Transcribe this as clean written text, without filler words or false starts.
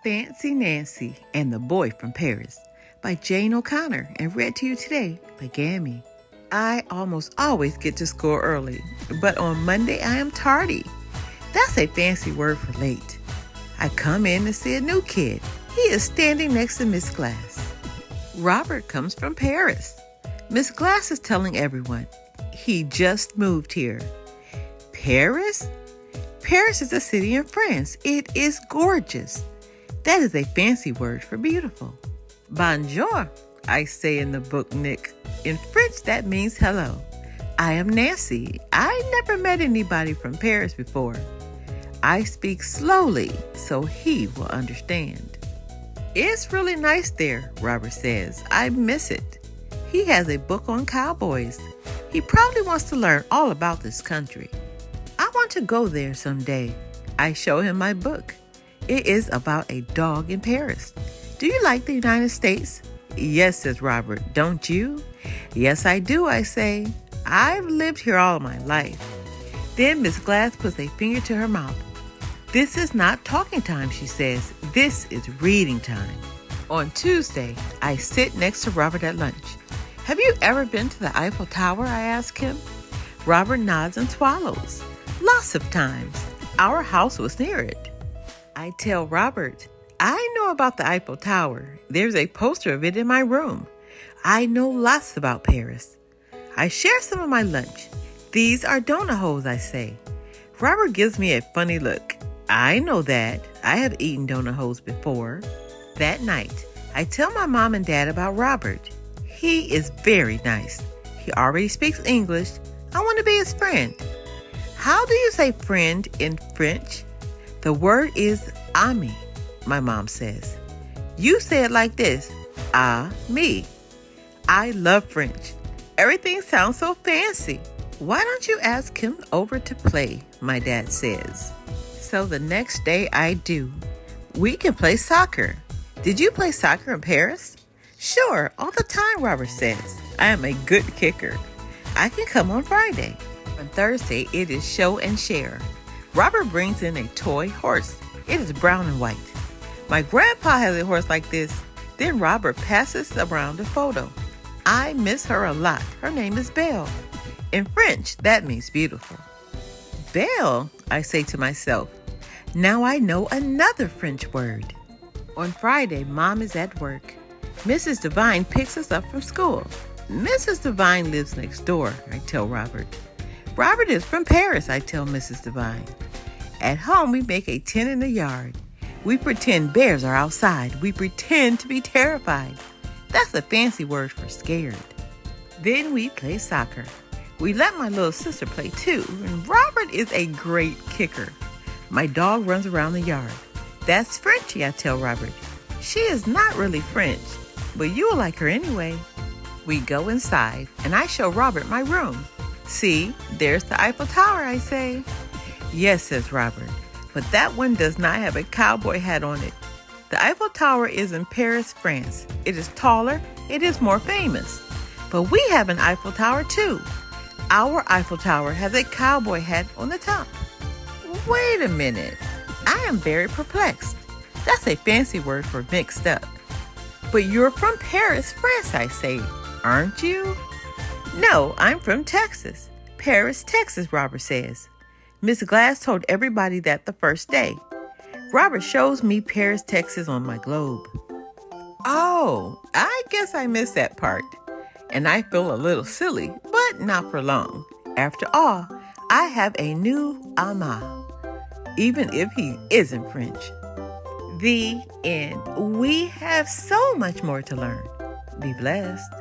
Fancy Nancy and the Boy from Paris by Jane O'Connor and read to you today by Gammy. I almost always get to school early, but on Monday I am tardy. That's a fancy word for late. I come in to see a new kid. He is standing next to Miss Glass. Robert comes from Paris. Miss Glass is telling everyone he just moved here. Paris? Paris is a city in France. It is gorgeous. That is a fancy word for beautiful. Bonjour, I say in the book, Nick. In French, that means hello. I am Nancy. I never met anybody from Paris before. I speak slowly so he will understand. It's really nice there, Robert says. I miss it. He has a book on cowboys. He probably wants to learn all about this country. I want to go there someday. I show him my book. It is about a dog in Paris. Do you like the United States? Yes, says Robert. Don't you? Yes, I do, I say. I've lived here all my life. Then Miss Glass puts a finger to her mouth. This is not talking time, she says. This is reading time. On Tuesday, I sit next to Robert at lunch. Have you ever been to the Eiffel Tower? I ask him. Robert nods and swallows. Lots of times. Our house was near it. I tell Robert, I know about the Eiffel Tower. There's a poster of it in my room. I know lots about Paris. I share some of my lunch. These are donut holes, I say. Robert gives me a funny look. I know that. I have eaten donut holes before. That night, I tell my mom and dad about Robert. He is very nice. He already speaks English. I want to be his friend. How do you say friend in French? The word is ami, my mom says. You say it like this, me. I love French. Everything sounds so fancy. Why don't you ask him over to play, my dad says. So the next day I do. We can play soccer. Did you play soccer in Paris? Sure, all the time, Robert says. I am a good kicker. I can come on Friday. On Thursday, it is show and share. Robert brings in a toy horse. It is brown and white. My grandpa has a horse like this. Then Robert passes around a photo. I miss her a lot. Her name is Belle. In French, that means beautiful. Belle, I say to myself. Now I know another French word. On Friday, Mom is at work. Mrs. Devine picks us up from school. Mrs. Devine lives next door, I tell Robert. Robert is from Paris, I tell Mrs. Devine. At home, we make a tent in the yard. We pretend bears are outside. We pretend to be terrified. That's a fancy word for scared. Then we play soccer. We let my little sister play too, and Robert is a great kicker. My dog runs around the yard. That's Frenchie, I tell Robert. She is not really French, but you'll like her anyway. We go inside, and I show Robert my room. See, there's the Eiffel Tower, I say. Yes, says Robert, but that one does not have a cowboy hat on it. The Eiffel Tower is in Paris, France. It is taller, it is more famous. But we have an Eiffel Tower too. Our Eiffel Tower has a cowboy hat on the top. Wait a minute. I am very perplexed. That's a fancy word for mixed up. But you're from Paris, France, I say, aren't you? No, I'm from Texas. Paris, Texas, Robert says. Miss Glass told everybody that the first day. Robert shows me Paris, Texas on my globe. Oh, I guess I missed that part. And I feel a little silly, but not for long. After all, I have a new ama, even if he isn't French. The end. We have so much more to learn. Be blessed.